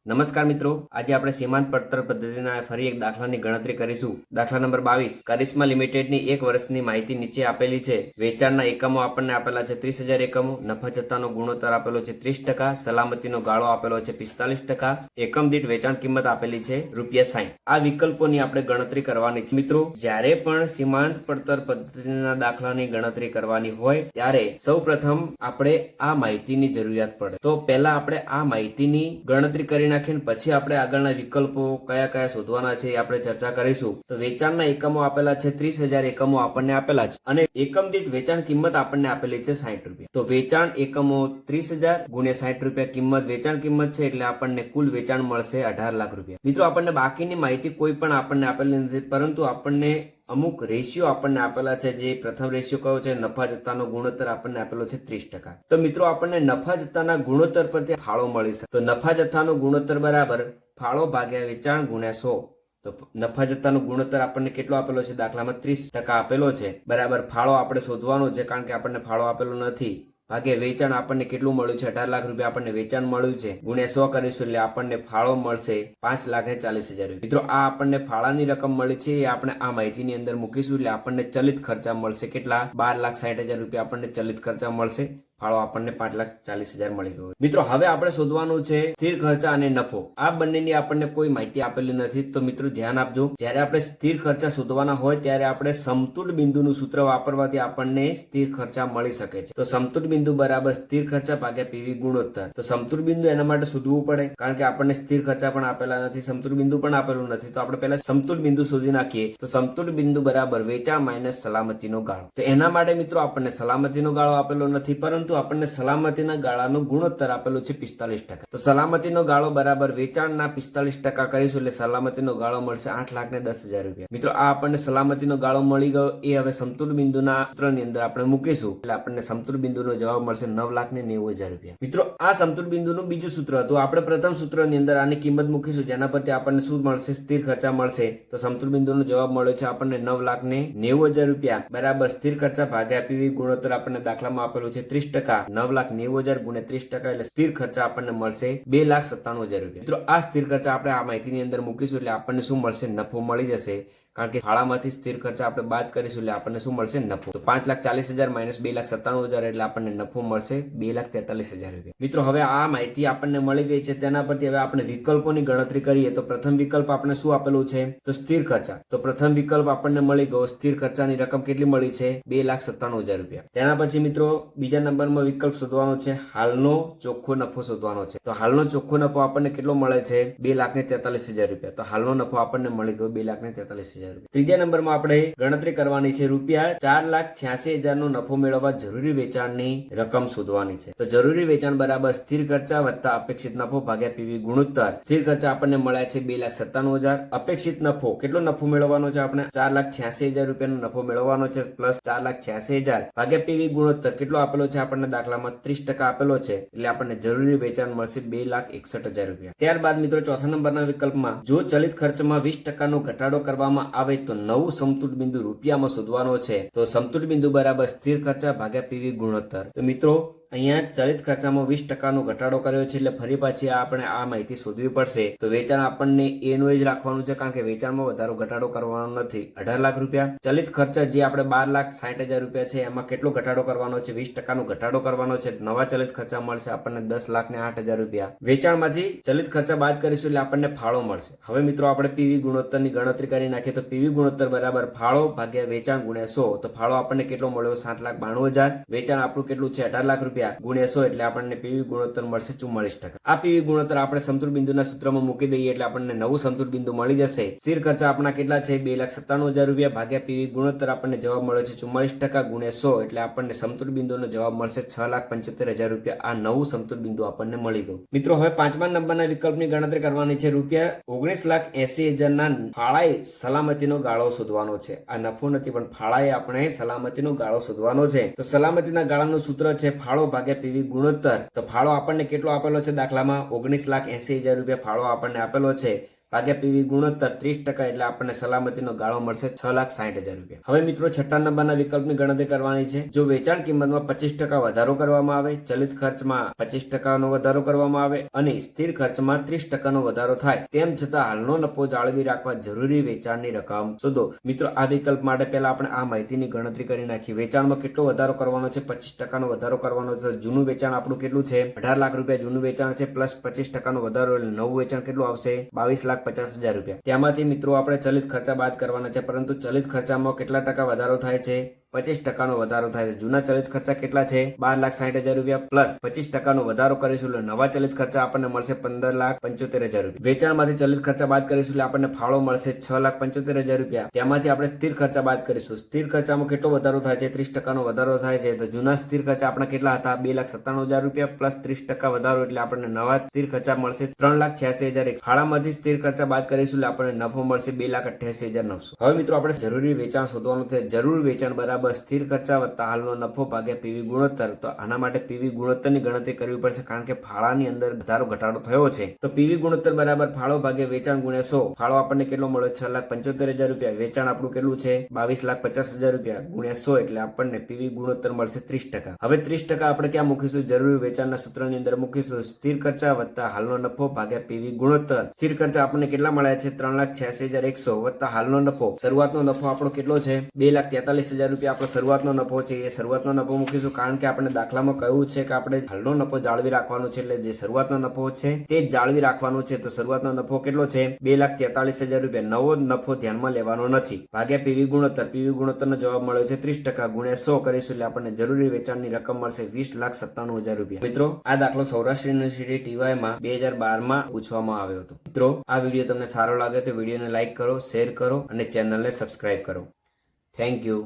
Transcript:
નમસ્કાર મિત્રો, આજે આપણે સીમાંત પડતર પદ્ધતિના ફરી એક દાખલાની ગણતરી કરીશું. દાખલા નંબર 22. કરિશ્મા લિમિટેડની 1 વર્ષની માહિતી નીચે આપેલી છે. વેચાણના એકમો આપણને આપેલા છે 30,000 એકમો, નફા જથ્થાનો ગુણોત્તર આપેલો છે 30%, સલામતીનો ગાળો આપેલો છે 45%, એકમ દીઠ વેચાણ કિંમત આપેલી છે ₹60. આ વિકલ્પોની આપણે ગણતરી કરવાની છે. મિત્રો, જ્યારે પણ સીમાંત પડતર પદ્ધતિના દાખલાની ગણતરી કરવાની હોય ત્યારે સૌપ્રથમ આપણે આ માહિતીની જરૂરિયાત પડે. તો પહેલા આપણે આ માહિતીની ગણતરી કરી નાખીને પછી આપણે આગળના વિકલ્પો કયા કયા શોધવાના છે આપણે ચર્ચા કરીશું. તો વેચાણના એકમો આપેલા છે 30,000 એકમો આપણને આપેલા છે અને એકમ દીઠ વેચાણ કિંમત આપણને આપેલી છે ₹60. તો વેચાણ એકમો 30,000 ગુણ્યા ₹60 કિંમત વેચાણ કિંમત છે એટલે આપણને કુલ વેચાણ મળશે ₹18 લાખ. મિત્રો, આપણને બાકીની માહિતી કોઈ પણ આપણને આપેલી નથી, પરંતુ આપણને અમુક રેશિયો આપણને આપેલા છે. જે પ્રથમ રેશિયો કયો છે? નફા જથ્થાનો ગુણોત્તર આપણને આપેલો છે 30%. તો મિત્રો, આપણને નફા જથ્થાના ગુણોત્તર પરથી ફાળો મળી શકે. તો નફા જથ્થાનો ગુણોત્તર બરાબર ફાળો ભાગ્યા વેચાણ ગુણ્યા 100. તો નફા જથ્થાનો ગુણોત્તર આપણને કેટલો આપેલો છે? દાખલામાં 30% આપેલો છે બરાબર. ફાળો આપણે શોધવાનો છે કારણ કે આપણને ફાળો આપેલો નથી. ભાગે વેચાણ આપણને કેટલું મળ્યું છે? ₹18 લાખ આપણને વેચાણ મળ્યું છે. ગુણ્યા 100 કરીશું એટલે આપણને ફાળો મળશે ₹5,40,000. મિત્રો, આ આપણને ફાળાની રકમ મળી છે એ આપણે આ માહિતીની અંદર મૂકીશું એટલે આપણને ચલિત ખર્ચા મળશે. કેટલા? ₹12,60,000 આપણને ચલિત ખર્ચા મળશે. ફાળો આપણને ₹5,40,000 મળી ગયો. મિત્રો, હવે આપણે શોધવાનું છે સ્થિર ખર્ચા અને નફો. આ બંનેની આપણને કોઈ માહિતી આપેલી નથી. તો મિત્રો, ધ્યાન આપજો. જ્યારે આપણે સ્થિર ખર્ચા શોધવાના હોય ત્યારે આપણે સમતુલ બિંદુનું સૂત્ર વાપરવાથી આપણને સ્થિર ખર્ચા મળી શકે છે. તો સમતુલ બિંદુ બરાબર સ્થિર ખર્ચા ભાગ્યા પીવી ગુણોત્તર. તો સમતુલ બિંદુ એના માટે શોધવું પડે કારણ કે આપણને સ્થિર ખર્ચા પણ આપેલા નથી, સમતુલ બિંદુ પણ આપેલું નથી. તો આપણે પહેલા સમતુલ બિંદુ શોધી નાખીએ. તો સમતુલ બિંદુ બરાબર વેચાણ માઇનસ સલામતીનો ગાળો. તો એના માટે મિત્રો આપણને સલામતીનો ગાળો આપેલો નથી, પરંતુ આપણને સલામતીના ગાળાનો ગુણોત્તર આપેલો છે 45%. તો સલામતીનો ગાળો બરાબર વેચાણના 45% કરીશું એટલે સલામતીનો ગાળો મળશે ₹8,10,000. મિત્રો, આ આપણને સલામતીનો ગાળો મળી ગયો. એ હવે સમતુલ બિંદુના સૂત્રની અંદર આપણે મૂકીશું એટલે આપણને સમતુલ બિંદુનો જવાબ મળશે ₹9,90,000. મિત્રો, આ સમતુલ બિંદુનું બીજું સૂત્ર હતું. આપણે પ્રથમ સૂત્રની અંદર આની કિંમત મૂકીશું જેના પરથી આપણને શું મળશે? સ્થિર ખર્ચા મળશે. તો સમતુલ બિંદુનો જવાબ મળ્યો છે આપણને ₹9,90,000 બરાબર સ્થિર ખર્ચા ભાગ્યા પીવી ગુણોત્તર આપણને દાખલામાં આપેલું છે 30%. 9,90,000 ગુણ્યા 30% એટલે સ્થિર ખર્ચા આપણને મળશે ₹2,97,000. મિત્રો, આ સ્થિર ખર્ચા આપણે આ માહિતીની અંદર મૂકીશું એટલે આપણને શું મળશે? નફો મળી જશે. કારણ કે ફાળામાંથી સ્થિર ખર્ચા આપણે બાદ કરીશું એટલે આપણને શું મળશે? નફો. તો ₹5,40,000 માઇનસ ₹2,97,000 એટલે આપણને નફો મળશે ₹2,43,000. મિત્રો, હવે આ માહિતી આપણને મળી ગઈ છે. તેના પરથી હવે આપણે વિકલ્પોની ગણતરી કરીએ. તો પ્રથમ વિકલ્પ આપણે શું આપેલું છે? તો સ્થિર ખર્ચા. તો પ્રથમ વિકલ્પ આપણને મળી ગયો. સ્થિર ખર્ચાની રકમ કેટલી મળી છે? ₹2,97,000. તેના પછી મિત્રો બીજા નંબરમાં વિકલ્પ શોધવાનો છે હાલનો ચોખ્ખો નફો શોધવાનો છે. તો હાલનો ચોખ્ખો નફો આપણને કેટલો મળે છે? ₹2,43,000. તો હાલનો નફો આપણને મળી ગયો ₹2,43,000. ત્રીજા નંબરમાં આપણે ગણતરી કરવાની છે ₹4,86,000 નો નફો મેળવવા જરૂરી વેચાણની રકમ શોધવાની છે. તો જરૂરી વેચાણ બરાબર સ્થિર ખર્ચા વત્તા અપેક્ષિત નફો ભાગ્યા પીવી ગુણોત્તર. સ્થિર ખર્ચા આપણને મળ્યા છે ₹2,97,000. અપેક્ષિત નફો કેટલો નફો મેળવવાનો છે? આપણે ₹4,86,000 નો નફો મેળવવાનો છે પ્લસ ₹4,86,000 ભાગ્યા પીવી ગુણોત્તર કેટલો આપેલો છે? આપણને દાખલામાં 30% આપેલો છે એટલે આપણને જરૂરી વેચાણ મળશે ₹2,61,000. ત્યારબાદ મિત્રો ચોથા નંબરના વિકલ્પમાં જો ચલિત ખર્ચમાં 20% નો ઘટાડો કરવામાં આવે તો નવું સમતુલ બિંદુ રૂપિયામાં શોધવાનો છે. તો સમતુલ બિંદુ બરાબર સ્થિર ખર્ચા ભાગ્યા પીવી ગુણોત્તર. તો મિત્રો, અહીંયા ચલિત ખર્ચામાં 20% નો ઘટાડો કર્યો છે એટલે ફરી પાછી આપણે આ માહિતી શોધવી પડશે. તો વેચાણ આપણને એનું જ રાખવાનું છે કારણ કે વેચાણમાં વધારો ઘટાડો કરવાનો નથી. ₹18 લાખ. ચલિત ખર્ચા જે આપણે ₹12,60,000 છે એમાં કેટલો ઘટાડો કરવાનો છે? 20% નો ઘટાડો કરવાનો છે. નવા ચલિત ખર્ચા મળશે આપણને ₹10,08,000. વેચાણમાંથી ચલિત ખર્ચા બાદ કરીશું એટલે આપણને ફાળો મળશે. હવે મિત્રો આપણે પીવી ગુણોત્તરની ગણતરી કરી નાખીએ. તો પીવી ગુણોત્તર બરાબર ફાળો ભાગ્યા વેચાણ ગુણ્યા 100. તો ફાળો આપણને કેટલો મળ્યો? ₹7,92,000. વેચાણ આપણું કેટલું છે? ₹18 લાખ ગુણ્યા 100 એટલે આપણને પીવી ગુણોત્તર મળશે 44%. આ પીવી ગુણોત્તર આપણે સમતુલ બિંદુના સૂત્રમાં મૂકી દઈએ એટલે આપણને નવું સમતુલ બિંદુ મળી જશે. સ્થિર ખર્ચા આપણા કેટલા છે? ₹2,97,000 ભાગ્યા પીવી ગુણોત્તર આપણને જવાબ મળ્યો છે 44% ગુણ્યા 100 એટલે આપણને સમતુલ બિંદુનો જવાબ મળશે ₹6,75,000. આ નવું સમતુલ બિંદુ આપણને મળી ગયું. મિત્રો, હવે પાંચમા નંબરના વિકલ્પની ગણતરી કરવાની છે. ₹19,80,000 ના ફાળાએ સલામતીનો ગાળો શોધવાનો છે. આ નફો નથી પણ ફાળાએ આપણે સલામતીનો ગાળો શોધવાનો છે. તો સલામતીના ગાળાનું સૂત્ર છે ફાળો ભાગ્યા પીવી ગુણોત્તર. તો ફાળો આપણને કેટલો આપેલો છે? દાખલામાં ₹19,80,000 ફાળો આપણને આપેલો છે. ભાગ્યા પીવી ગુણોત્તર 30% એટલે આપણને સલામતીનો ગાળો મળશે 6,60,000 રૂપિયા. હવે મિત્રો છઠ્ઠા નંબરના વિકલ્પની ગણતરી કરવાની છે. જો વેચાણ કિંમતમાં 25% વધારો કરવામાં આવે, ચલિત ખર્ચમાં 25% વધારો કરવામાં આવે અને સ્થિર ખર્ચમાં 30% વધારો થાય, તેમ છતાં હાલનો નફો જાળવી રાખવા જરૂરી વેચાણની રકમ શોધો. મિત્રો આ વિકલ્પ માટે પહેલા આપણે આ માહિતીની ગણતરી કરી નાખી. વેચાણમાં કેટલો વધારો કરવાનો છે? 25% વધારો કરવાનો છે. જૂનું વેચાણ આપણું કેટલું છે? 18 લાખ રૂપિયા જૂનું વેચાણ છે, પ્લસ 25% વધારો એટલે નવું વેચાણ કેટલું આવશે? 22,50,000 રૂપિયા. ત્યાંમાંથી મિત્રો આપણે ચલિત ખર્ચા બાદ કરવાના છે, પરંતુ ચલિત ખર્ચામાં કેટલા ટકા વધારો થાય છે? 25% વધારો થાય છે. જૂના ચલિત ખર્ચા કેટલા છે? 12,60,000 રૂપિયા પ્લસ 25% વધારો કરીશું એટલે નવા ચલિત ખર્ચા આપણને મળશે 15,75,000 રૂપિયા. વેચાણમાંથી ચલિત ખર્ચા બાદ કરીશું એટલે આપણને ફાળો મળશે 6,75,000 રૂપિયા. ત્યાંમાંથી આપણે સ્થિર ખર્ચા બાદ કરીશું. સ્થિર ખર્ચામાં કેટલો વધારો થાય છે? 30% વધારો થાય છે. તો જૂના સ્થિર ખર્ચા આપણા કેટલા હતા? 2,97,000 રૂપિયા પ્લસ 30% વધારો એટલે આપણને નવા સ્થિર ખર્ચા મળશે 3,86,000. ફાળામાંથી સ્થિર ખર્ચા બાદ કરીશું એટલે આપણને નફો મળશે 2,88,900. હવે મિત્રો આપણે જરૂરી વેચાણ શોધવાનું છે. જરૂર વેચાણ બરાબર સ્થિર ખર્ચા વત્તા હાલનો નફો ભાગ્યા પીવી ગુણોત્તર. તો આના માટે પીવી ગુણોત્તરની ગણતરી કરવી પડશે, કારણ કે ફાળાની અંદર વધારો ઘટાડો થયો છે. તો પીવી ગુણોત્તર બરાબર ફાળો ભાગ્યા વેચાણ ગુણ્યા 100. ફાળો આપણને કેટલો મળ્યો? 6,75,000 રૂપિયા. વેચાણ આપણું કેટલું છે? 22,50,000 રૂપિયા ગુણ્યા 100 એટલે આપણને પીવી ગુણોત્તર મળશે 30%. હવે 30% આપણે ક્યાં મૂકીશું? જરૂરી વેચાણના સૂત્રની અંદર મૂકીશું. સ્થિર ખર્ચા વત્તા હાલનો નફો ભાગ્યા પીવી ગુણોત્તર. સ્થિર ખર્ચા આપણને કેટલા મળ્યા છે? 3,86,100 વત્તા હાલનો નફો. શરૂઆતનો નફો આપણો કેટલો છે? 2,43,000 રૂપિયા આપણો શરૂઆતનો નફો છે. એ શરૂઆતનો નફો મૂકીશું, કારણ કે આપણે દાખલામાં કહ્યું છે કે આપણે હાલનો નફો જાળવી રાખવાનો છે, એટલે જે શરૂઆતનો નફો છે તે જ જાળવી રાખવાનો છે. તો શરૂઆતનો નફો કેટલો છે? 2,43,000 રૂપિયા. નવો નફો ધ્યાનમાં લેવાનો નથી. ભાગ્યા પીવી ગુણોત્તર. પીવી ગુણોત્તરનો જવાબ મળ્યો છે 30% ગુણ્યા 100 કરીશું એટલે આપણને જરૂરી વેચાણની રકમ મળશે 20,97,000 રૂપિયા. મિત્રો આ દાખલો સૌરાષ્ટ્ર યુનિવર્સિટી ટીવાયમાં 2012માં પૂછવામાં આવ્યો હતો. મિત્રો આ વિડીયો તમને સારો લાગે તો વિડીયોને લાઈક કરો, શેર કરો અને ચેનલને સબસ્ક્રાઇબ કરો. Thank you.